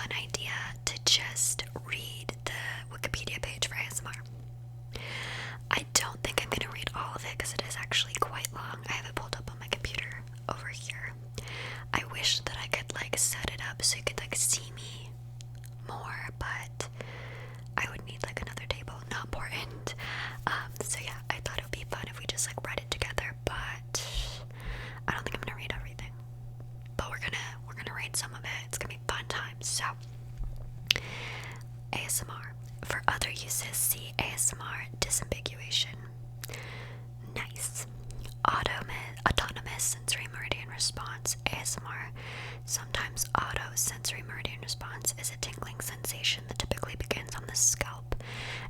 fun idea to just read the Wikipedia page for ASMR. I don't think I'm going to read all of it because it is actually quite long. I have it pulled up on my computer over here. I wish that I could like set it up so you could like see me more, but I would need like another table. Not important. So yeah, I thought it would be fun if we just like read it together, but I don't think I'm gonna read everything. But we're gonna read some of it. It's gonna be fun times. So ASMR. For other uses, see ASMR disambiguation. Nice. Autonomous Sensory Meridian Response, ASMR. Sometimes sensory meridian response is a tingling sensation that typically begins on the scalp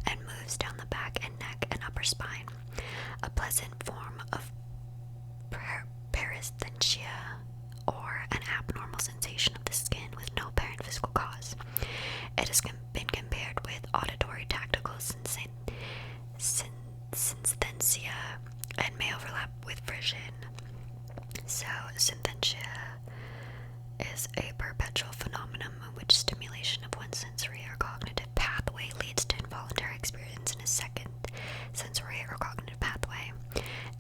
and moves down the back and neck and upper spine. A pleasant form of paresthesia, or an abnormal sensation of the skin with no apparent physical cause. It has been compared with auditory tactical synesthesia and may overlap with vision. So, synesthesia is a perpetual phenomenon in which stimulation of one sensory or cognitive pathway leads to involuntary experience in a second sensory or cognitive pathway.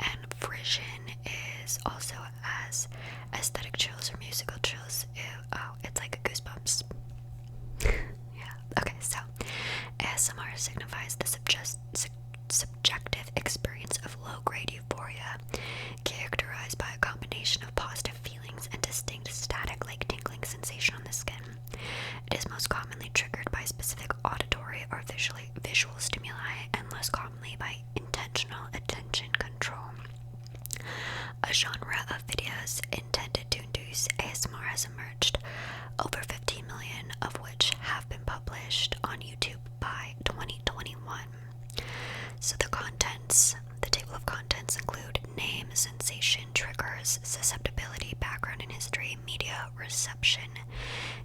And vision is also as aesthetic chills or musical chills. It's like a goosebumps. Yeah. Okay, so ASMR signifies the subjective experience of low-grade euphoria, characterized by a combination of positive feelings and distinct static-like tingling sensation on the skin. It is most commonly triggered by specific auditory or visual stimuli, and less commonly by intentional attention control. A genre of videos intended to induce ASMR has emerged, over 15 million of which have been published on YouTube by 2021. So the table of contents include name, sensation, triggers, susceptibility, background and history, media, reception,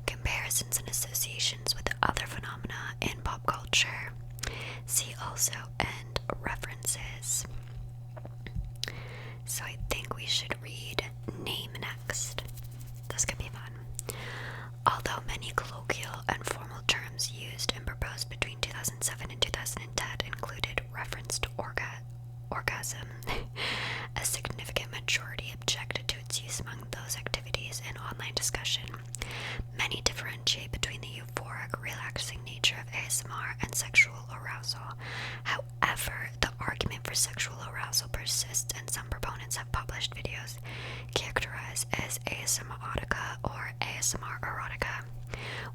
comparisons and associations with other phenomena in pop culture. See also and references. So I think we should read name next. This could be fun. Although many colloquial and formal terms used and proposed between 2007 and 2010 included reference to orgasm, a significant majority objected to its use among those activities in online discussion. Many differentiate between the euphoric, relaxing nature of ASMR and sexual arousal. However, the argument for sexual arousal persists, and some proponents have published videos characterized as ASMR erotica or ASMR erotica,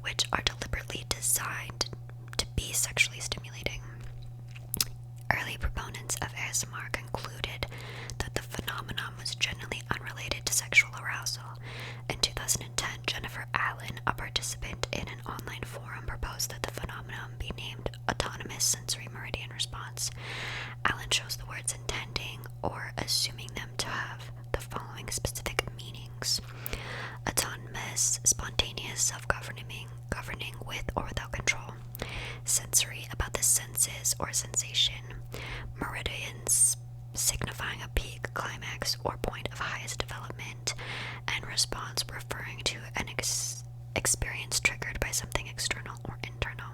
which are deliberately designed to be sexually stimulating. Early proponents of ASMR concluded that the phenomenon was generally unrelated to sexual arousal. In 2010, Jennifer Allen, a participant in an online forum, proposed that the phenomenon be named Autonomous Sensory Meridian Response. Allen chose the words intending or assuming them to have the following specific meanings: autonomous, spontaneous, self-governing, governing with or without control; sensory, about the senses or sensation; meridians, signifying a peak, climax, or point of highest development; and response, referring to an experience triggered by something external or internal.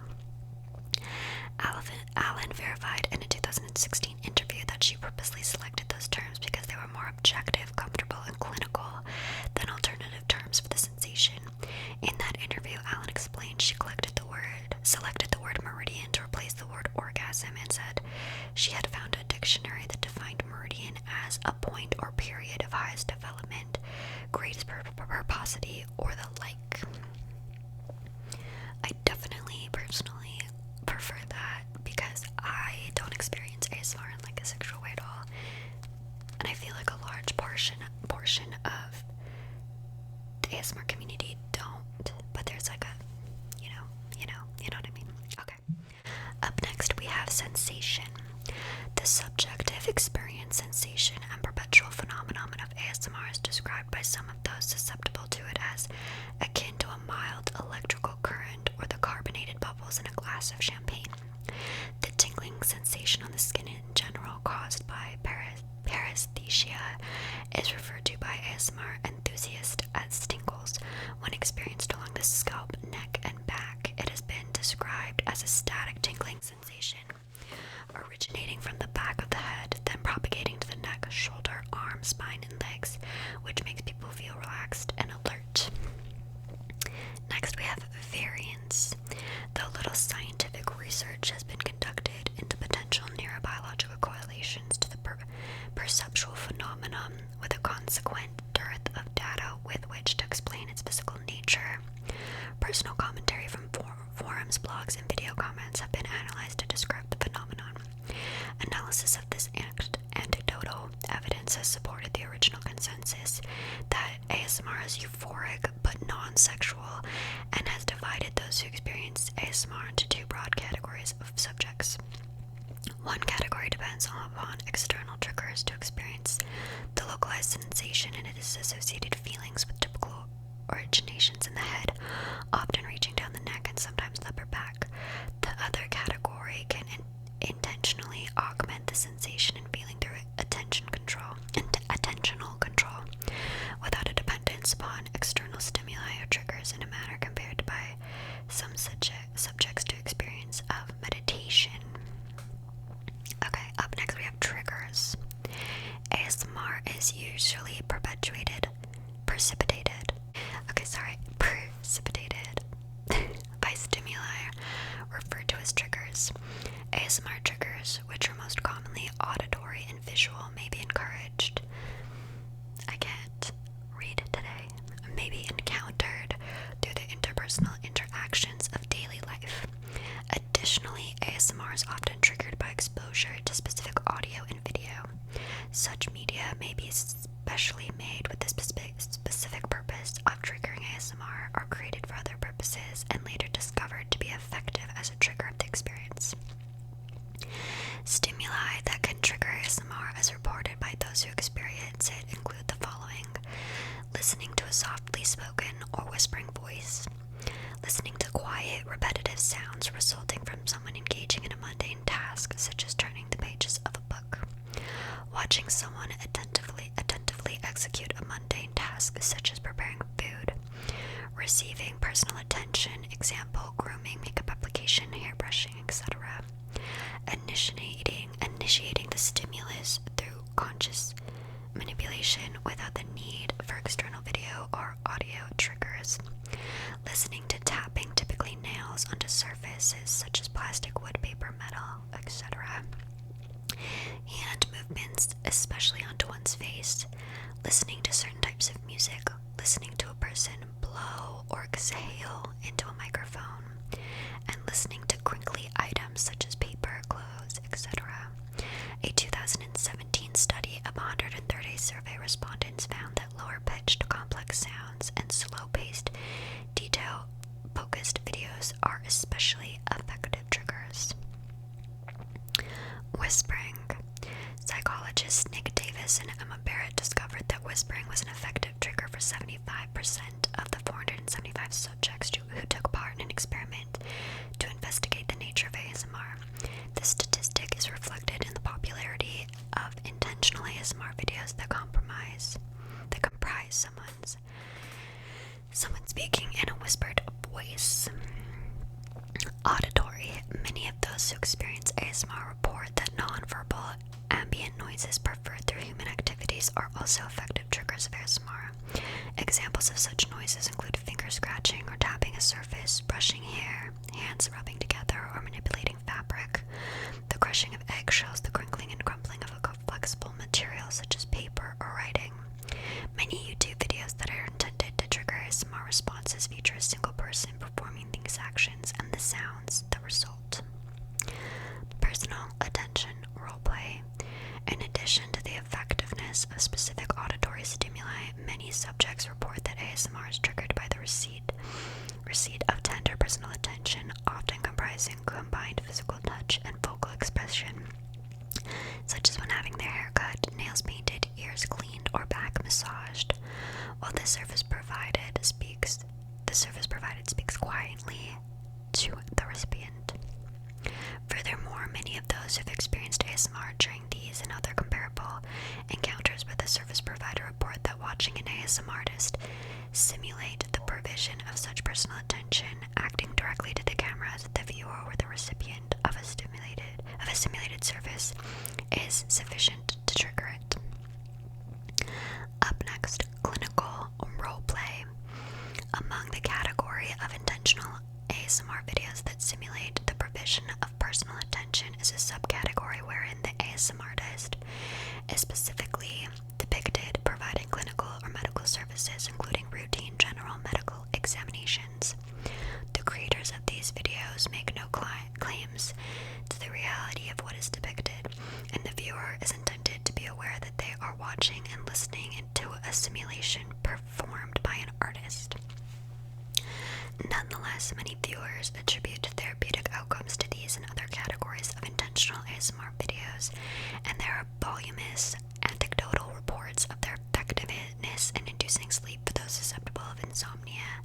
Allen verified in a 2016 interview that she purposely selected those terms because they were more objective, comfortable, and clinical than alternative terms for the sensation. In that interview, Allen explained she selected the word meridian to replace the word orgasm, and said she had found a dictionary that defined meridian as a point or period of highest development, greatest purposity, or the like. I definitely personally prefer that because I don't experience ASMR in like a sexual way at all, and I feel like a large portion of the ASMR community don't, but there's like a you know what I mean. Okay. Up next we have sensation. The subjective experience, sensation, and perpetual phenomenon of ASMR is described by some of those susceptible to it as akin to a mild electrical current or the carbonated bubbles in a glass of champagne. The tingling sensation on the skin in general caused by paresthesia is referred to by ASMR enthusiasts as tingles when experienced along the scalp, neck, and back a static tingling sensation originating from the back of the head, then propagating to the neck, shoulder, arms, spine, and legs, which makes people feel relaxed and alert. Next, we have variance. Though little scientific research has been conducted into potential neurobiological correlations to the perceptual phenomenon, with a consequent dearth of data with which to explain its physical nature, personal commentary from forums, blogs, and video comments have been analyzed to describe the phenomenon. Analysis of this anecdotal evidence has supported the original consensus that ASMR is euphoric but non-sexual, and has divided those who experience ASMR into two broad categories of subjects. One category depends upon external triggers to experience the localized sensation and its associated feelings, with typical originations in the head, often reaching down the neck and sometimes the upper back. The other category can intentionally augment the sensation and feeling through attentional control, without a dependence upon external stimuli or triggers, in a manner compared by some subjects to experience of meditation. Okay, up next we have triggers. ASMR is usually precipitated by stimuli referred to as triggers. ASMR triggers, which are most commonly auditory and visual, may be encouraged. I can't read today. May be encountered through the interpersonal interactions of daily life. Additionally, ASMR is often triggered by exposure to specific audio and video. Such media may be specially made with the specific purpose of triggering ASMR, or created for other purposes and later discovered to be effective as a trigger of the experience. Stimuli that can trigger ASMR as reported by those who experience it include the following: listening to a softly spoken or whispering voice, listening to quiet, repetitive sounds resulting from someone engaging in a mundane task such as turning the pages of a book, watching someone attentively execute a mundane task such as preparing food, receiving personal attention, example, grooming, makeup application, hair brushing, etc., initiating the stimulus through conscious manipulation without the need for external video or audio triggers, listening to tapping, typically nails, onto surfaces such as plastic, wood, paper, metal, etc., hand movements, especially onto one's face, listening to certain types of music, listening to a person blow or exhale into a microphone, and listening to crinkly items such as paper, clothes, etc. A 2017 study of 130 survey respondents found that lower-pitched, complex sounds and slow-paced, detail-focused videos are especially effective triggers. Whispering. Psychologists Nick Davis and Emma Barrett discovered that whispering was an effective trigger for 75% of the 475 subjects who took part in an experiment to investigate the nature of ASMR. This statistic is reflected in the popularity of intentional ASMR videos that comprise someone speaking in a whispered voice. Auditory. Many of those who experience ASMR report that nonverbal ambient noises preferred through human activities are also effective triggers of ASMR. Examples of such noises include finger scratching or tapping a surface, brushing hair, hands rubbing together or manipulating fabric, the crushing of eggshells, the crinkling and crumpling of a flexible material such as paper or writing. Many YouTube videos that are intended to trigger ASMR responses feature a single person performing these actions and the sounds that result. Personal attention roleplay. In addition to the effectiveness of specific auditory stimuli, many subjects report that ASMR is triggered by the receipt of tender personal attention, often comprising combined physical touch and vocal expression, such as when having their hair cut, nails painted, ears cleaned, or back massaged. While the service provided speaks quietly to the recipient. Furthermore, many of those who've experienced ASMR during these and other comparable encounters with a service provider report that watching an ASMR artist simulate the provision of such personal attention, acting directly to the camera as the viewer or the recipient of a simulated service is sufficient to trigger it. Up next, clinical role play. Among the category of intentional ASMR videos that simulate the provision of personal attention is a subcategory wherein the ASMR artist is specifically depicted providing clinical or medical services, including routine general medical examinations. The creators of these videos make no claims to the reality of what is depicted, and the viewer is intended to be aware that they are watching and listening into a simulation performed by an artist. Nonetheless, many viewers attribute therapeutic outcomes to these and other categories of intentional ASMR videos, and there are voluminous anecdotal reports of their effectiveness in inducing sleep for those susceptible of insomnia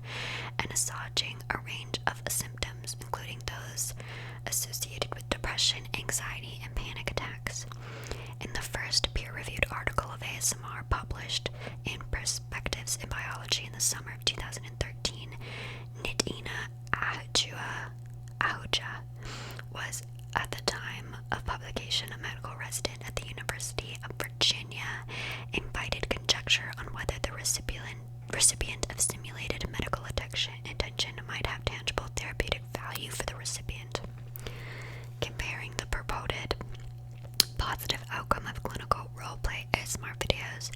and assuaging a range of symptoms, including those associated with depression, anxiety, and panic attacks. In the first peer-reviewed article of ASMR published in Perspectives in Biology in the summer of 2013, Nitina Ahuja was, at the time of publication, a medical resident at the University of Virginia, invited conjecture on whether the recipient of simulated medical attention might have tangible therapeutic value for the recipient. Comparing the purported positive outcome of clinical role-play ASMR videos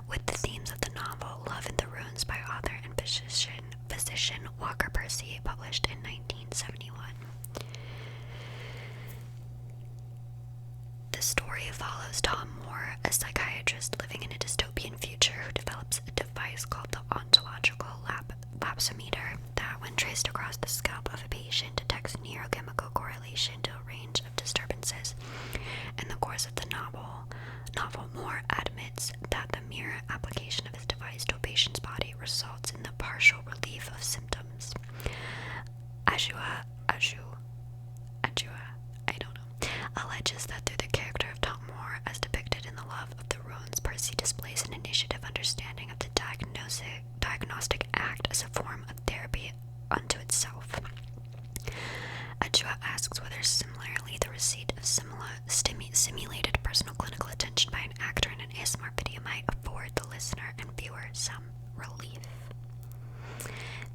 with the themes of the novel Love in the Ruins by author and physician Walker Percy, published in 1971. The story follows Tom Moore, a psychiatrist living in a dystopian future who develops a device called the ontological lapsometer that, when traced across the scalp of a patient, detects neurochemical correlation to a range of disturbances. In the course of the novel, Moore admits that the mere application of his device to a patient's body results in the partial relief of symptoms. Ajua, alleges that through the character of Tom Moore, as depicted in The Love of the Ruins, Percy displays an initiative understanding of the diagnostic act as a form of therapy unto itself. Ajua asks whether similarly the receipt of simulated personal clinical attention by an actor in an ASMR video might afford the listener and viewer some relief.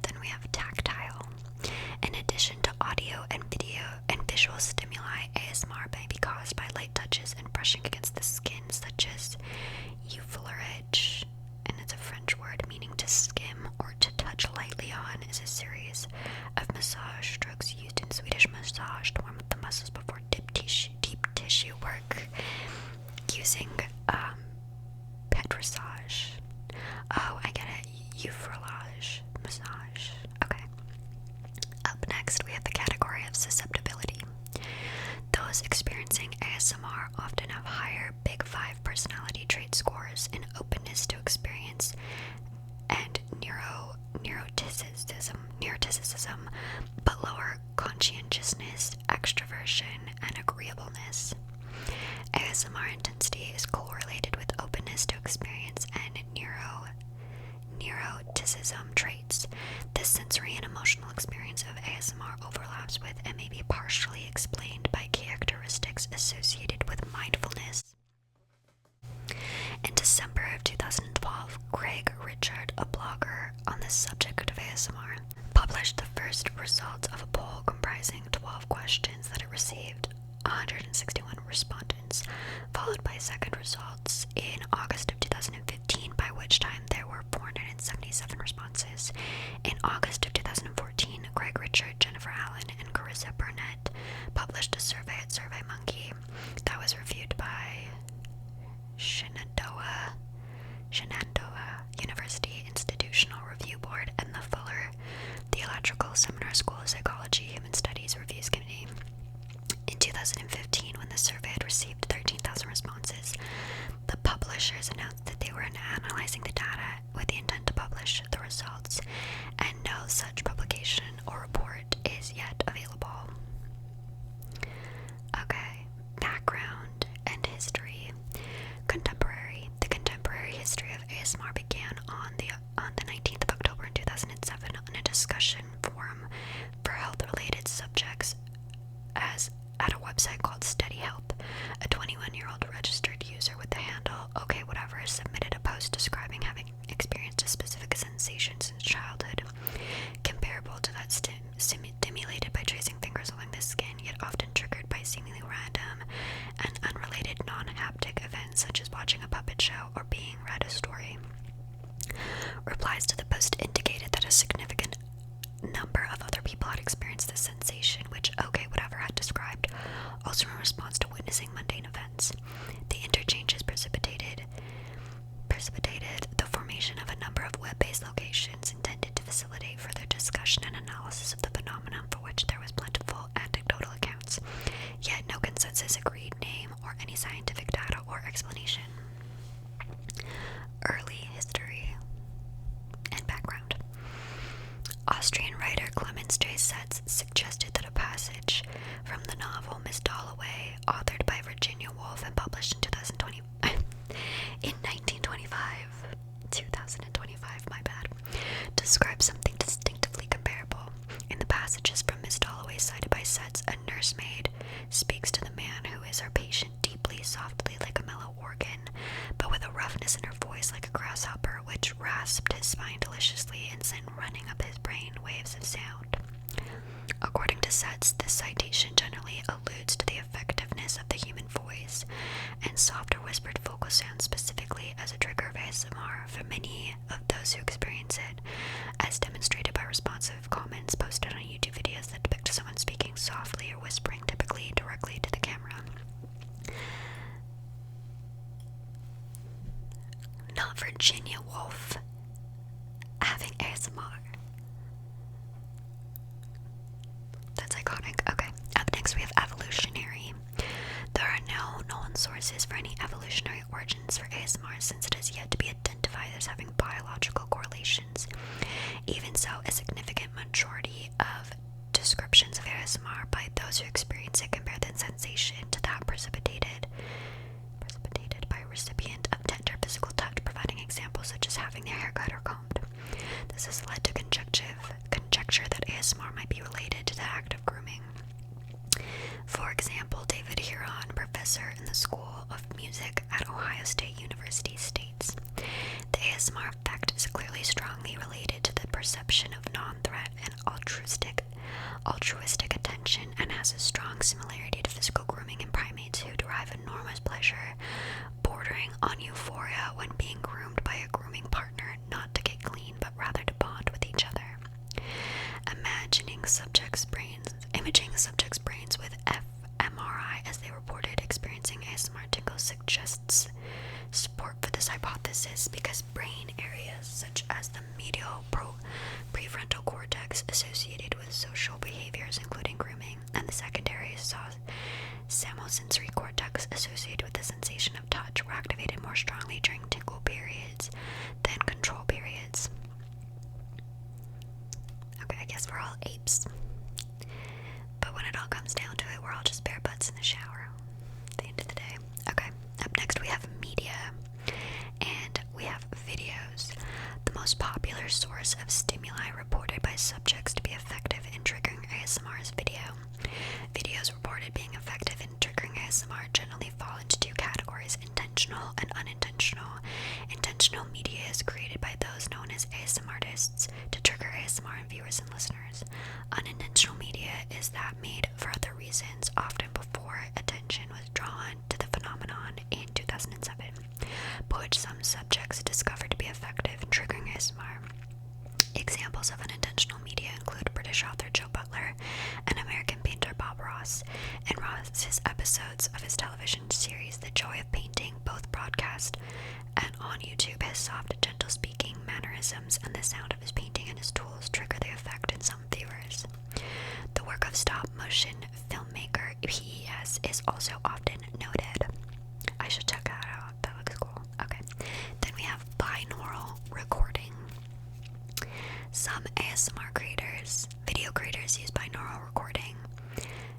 Then we have tactile. In addition to audio and video and visual stimuli, ASMR may be caused by light touches and brushing against the skin, such as effleurage, and it's a French word meaning to skim or to touch lightly on, is a series of massage strokes used in Swedish massage to warm up the muscles before deep tissue work using petrissage. Oh, I get it. Effleurage massage. Okay. Up next, we have the category of susceptibility. Those experiencing ASMR often have higher Big Five personality trait scores in openness to experience and neuroticism, but lower conscientiousness, extroversion, and agreeableness. ASMR intensity is correlated with openness to experience and neuroticism traits. This sensory and emotional experience of ASMR overlaps with and may be partially explained by characteristics associated with mindfulness. In December of 2012, Craig Richard, a blogger on the subject of ASMR, published the first results of a poll comprising 12 questions that it received 161 respondents, followed by second results in August of 2015, by which time there were 477 responses. In August of 2014, Craig Richard, Jennifer Allen, and Carissa Burnett published a survey at SurveyMonkey that was reviewed by Shenandoah University Institutional Review Board and the Fuller Theological Seminar School of Psychology Human Studies Reviews Committee. In 2015, when the survey had received 13,000 responses, the publishers announced that they were analyzing the data with the intent to publish the results, and no such publication or report is yet available. Okay, background and history. The contemporary history of ASMR began on the 19th of October in 2007 on a discussion forum for health experience this sensation, which OK Whatever had described, also in response to witnessing mundane events. The interchanges precipitated the formation of a number of web-based locations intended to facilitate further discussion and analysis of the phenomenon, for which there was plentiful anecdotal accounts, yet no consensus agreed name or any scientific data or explanation. Early history and background. Austrian writer Clemens J. Setz suggested that a passage from the novel Miss Dalloway, authored by Virginia Woolf and published in 2025, my bad, describes something distinctively comparable. In the passages from Miss Dalloway cited by Setz, a nursemaid speaks to the man who is her patient deeply, softly, like a mellow organ, but with a roughness in her voice like a grasshopper, which rasped his spine deliciously and sent running up his brain waves of sound. According to Setz, this citation generally alludes to the effectiveness of the human voice, and softer whispered vocal sounds specifically as a trigger of ASMR for many of those who experience it, as demonstrated by responsive comments posted on YouTube videos that depict someone speaking softly or whispering, typically directly to the camera. Not Virginia Woolf having ASMR. That's iconic. Okay, up next we have evolutionary. There are no known sources for any evolutionary origins for ASMR, since it is yet to be identified as having biological correlations. Even so, a significant majority of descriptions of ASMR by those who experience it compare the sensation to that precipitated by a recipient of tender physical touch, providing examples such as having their hair cut or combed. This has led to conjecture that ASMR might be related to the act of grooming. For example, David Huron, professor in the School of Music at Ohio State University, states, the ASMR effect is clearly strongly related to the perception of non-threat and altruistic attention, and has a strong similarity to physical grooming in primates who derive enormous pleasure, bordering on euphoria, when being groomed by a grooming partner, not to get clean, but rather to bond with each other. Imaging subjects' brains with fMRI as they reported experiencing ASMR tingles suggests support for this hypothesis, because brain areas such as the medial prefrontal cortex associated with social behaviors, including grooming, and the secondary sensory cortex associated with the sensation of touch, were activated more strongly during tingle periods than control periods. Okay, I guess we're all apes. But when it all comes down to it, we're all just bare butts in the shower at the end of the day. Okay, up next we have media, and we have videos. The most popular source of stimuli reported by subjects to be effective in triggering ASMR is video. Videos reported being effective in triggering ASMR generally fall into two categories: intentional and unintentional. Intentional media is created by those known as ASMR artists to trigger ASMR in viewers and listeners. Unintentional media is that made for other reasons, often before attention was drawn to the phenomenon in 2007, but which some subjects discovered to be effective in triggering ASMR. Examples of unintentional media include British author Joe Butler and American painter Bob Ross. In Ross's episodes of his television series The Joy of Painting, both broadcast and on YouTube, his soft, gentle speaking mannerisms and the sound of his painting and his tools trigger the effect in some viewers. The work of stop-motion filmmaker PES is also often noted. I should check that out. That looks cool. Okay. Then we have binaural recording. Some ASMR video creators use binaural recording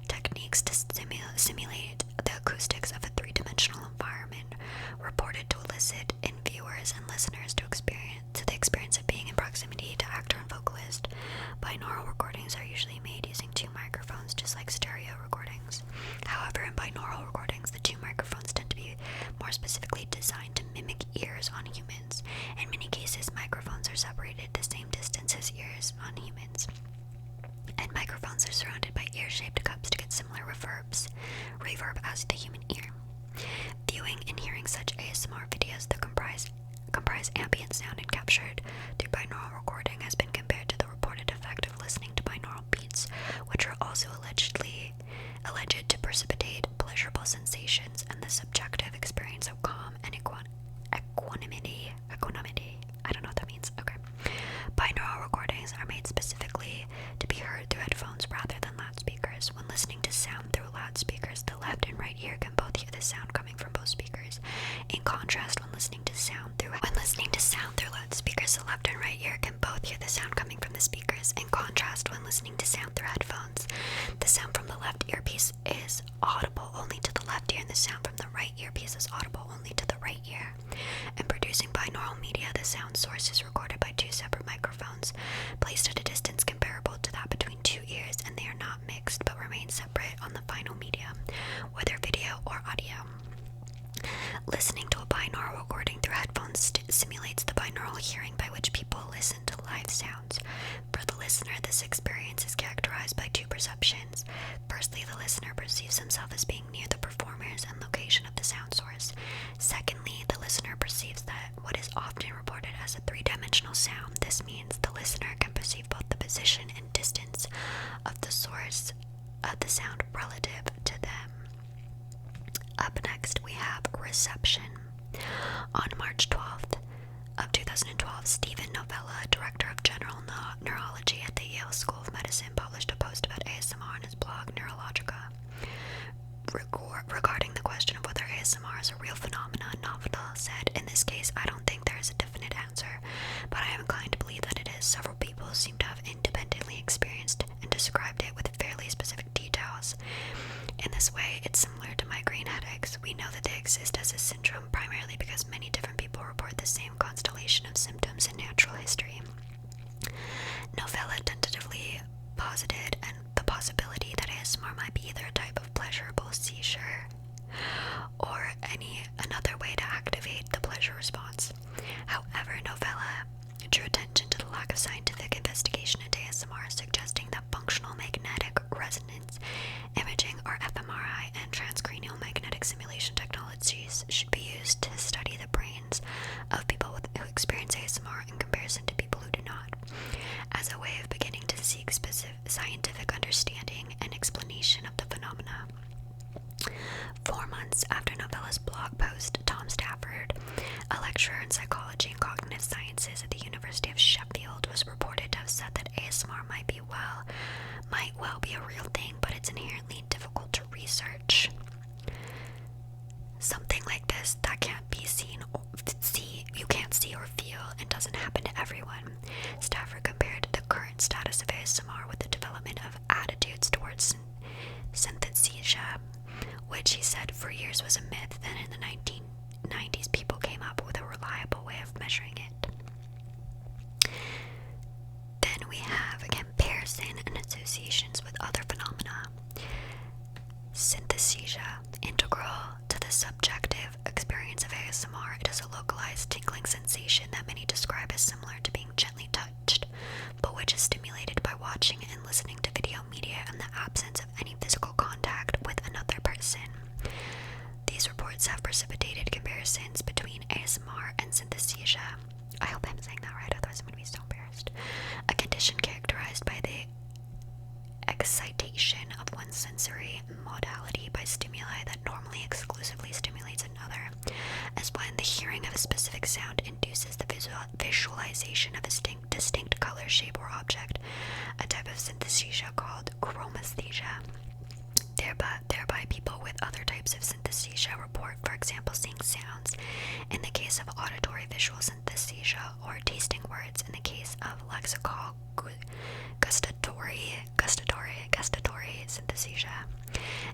techniques to simulate the acoustics of a three-dimensional environment, reported to elicit in viewers and listeners to the experience of being in proximity to actor and vocalist. Binaural recordings are usually made using two microphones, just like stereo recordings. However, in binaural recordings, the two microphones tend to be more specifically designed to mimic ears on humans. In many cases, microphones are separated the same distance as ears on humans, and microphones are surrounded by ear-shaped cups to get similar reverb as the human ear. Viewing and hearing such ASMR videos that comprise ambient sound and captured through binaural recording has been compared to the reported effect of listening to binaural beats words, which are also alleged to precipitate pleasurable sensations and the subjective experience of calm and equanimity. I don't know what that means. Okay. Binaural recordings are made specifically to be heard through headphones rather than loudspeakers. When listening to sound through loudspeakers, the left and right ear can both hear the sound coming from both speakers. In contrast, when listening to sound through loudspeakers, the left and right ear can both hear the sound coming from the speakers. In contrast, when listening to sound through headphones, the sound from the left earpiece is audible only to the left ear, and the sound from the right earpiece is audible only to the right ear. In producing binaural media, the sound source is recorded by two separate microphones, placed at a distance comparable to that between two ears, and they are not mixed but remain separate on the final medium, whether video or audio. Listening to a binaural recording through headphones simulates the binaural hearing by which people listen to live sounds. For the listener, this experience is characterized by two perceptions. Firstly, the listener perceives himself as being near the performers and location of the sound source. Secondly, the listener perceives that what is often reported as a three-dimensional sound. This means the listener can perceive both the position and distance of the source of the sound relative to them. Up next, we have reception. On March 12th of 2012, Stephen Novella, director of general neurology at the Yale School of Medicine, published a post about ASMR on his blog Neurologica. Regarding the question of whether ASMR is a real phenomenon, Novella said, "In this case, I don't think there is a definite answer, but I am inclined to believe that it is. Several people seem to have independently experienced and described it with fairly specific details. In this way, it's similar to migraine headaches. We know that they exist as a syndrome primarily because many different people report the same constellation of symptoms in natural history." Novella tentatively posited the possibility that ASMR might be either a type of pleasurable seizure or another way to activate the pleasure response. However, Novella drew attention to the lack of scientific investigation into ASMR, suggesting that functional magnetic resonance imaging, or fMRI, and transcranial magnetic simulation technologies should be used to study the brains of people who experience ASMR in comparison to people who do not, as a way of beginning to seek specific scientific understanding and explanation of the phenomena. 4 months after Novella's blog post, Tom Stafford, a lecturer in psychology and cognitive sciences at the University of Sheffield, was reported to have said that ASMR might well be a real thing, but it's inherently difficult to research. Something like this that can't be you can't see or feel, and doesn't happen to everyone. Stafford compared the current status of ASMR with the development of attitudes towards synesthesia, which he said for years was a myth. Then in the 1990s, people came up with a reliable way of measuring it. Then we have a comparison and associations with other phenomena. Synesthesia, integral to the subjective experience of ASMR, it is a localized tingling sensation that many describe as similar to being gently touched, but which is stimulated by watching and listening to video media in the absence of any physical contact with another person. These reports have precipitated comparisons between ASMR and synesthesia. I hope I'm saying that right, otherwise I'm going to be so embarrassed. A condition characterized by the excitation of one sensory modality by stimuli that normally exclusively stimulates another, as when the hearing of a specific sound induces the visualization of a distinct color, shape, or object, a type of synesthesia called chromesthesia. Thereby people with other types of synesthesia report, for example, seeing sounds in the case of auditory visual synesthesia, or tasting words in the case of lexical gustatory synesthesia.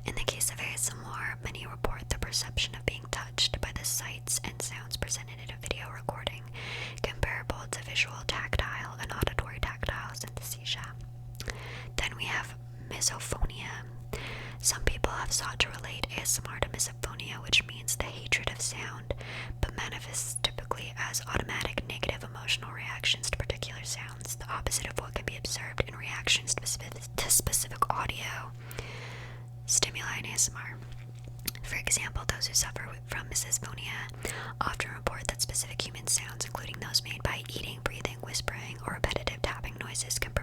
In the case of ASMR, many report the perception of being touched by the sights and sounds presented in a video recording, comparable to visual tactile and auditory tactile synesthesia. Then we have misophonia. Some people have sought to relate ASMR to misophonia, which means the hatred of sound, but manifests typically as automatic negative emotional reactions to particular sounds, the opposite of what can be observed in reactions to specific audio stimuli in ASMR. For example, those who suffer from misophonia often report that specific human sounds, including those made by eating, breathing, whispering, or repetitive tapping noises, can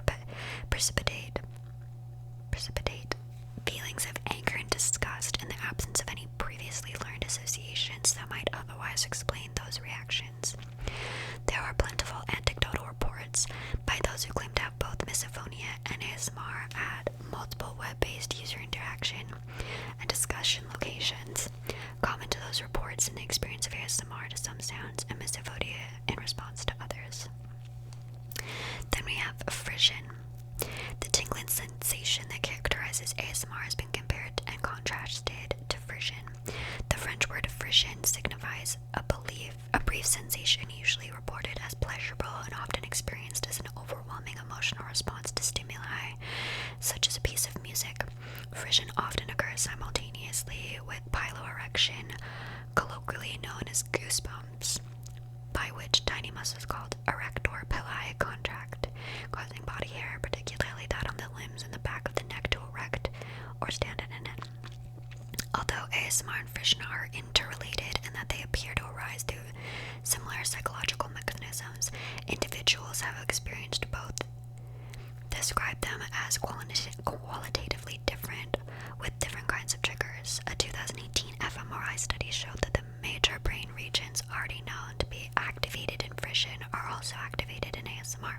precipitate precipitate feelings of anger and disgust in the absence of any previously learned associations that might otherwise explain those reactions. There are plentiful anecdotal reports by those who claim to have both misophonia and ASMR at multiple web-based user interaction and discussion locations. Common to those reports in the experience of ASMR to some sounds and misophonia in response to others. Then we have frisson. The tingling sensation that characterizes ASMR has been compared and contrasted to frisson. The French word frisson signifies a brief sensation usually reported as pleasurable and often experienced as an overwhelming emotional response to stimuli, such as a piece of music. Frisson often occurs simultaneously with piloerection, colloquially known as goosebumps, by which tiny muscles called erector pili contract, causing body hair, particularly that on the limbs and the back of the neck, to erect or stand in a net. Although ASMR and frisson are interrelated in that they appear to arise through similar psychological mechanisms, individuals have experienced both describe them as qualitatively different with different kinds of triggers. A 2018 fMRI study showed that the major brain regions already known to be activated in frisson are also activated in ASMR,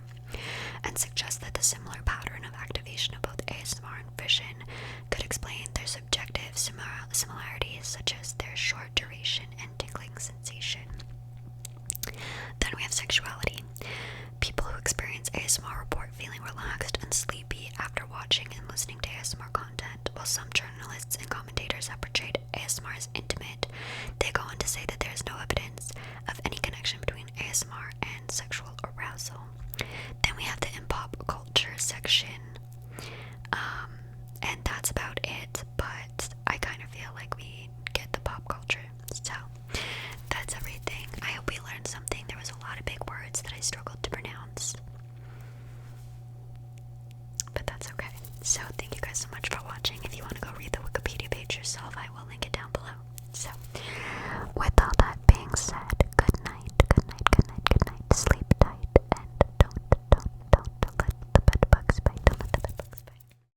and suggests that the similar pattern of activation of both ASMR and frisson could explain their subjective similarities, such as their short duration and tingling sensation. Then we have sexuality. People who experience ASMR report feeling relaxed and sleepy after watching and listening to ASMR content. While some journalists and commentators have portrayed ASMR as intimate, they go on to say that there is no evidence of any connection between ASMR and sexual arousal. Then we have the in pop culture section, and that's about it, but I kind of feel like we get the pop culture, so that's everything. I hope we learned something. There was a lot of big words that I struggled to pronounce, but that's okay. So thank you guys so much for watching. If you want to go read the Wikipedia page yourself, I will link it down below. So with all that being said,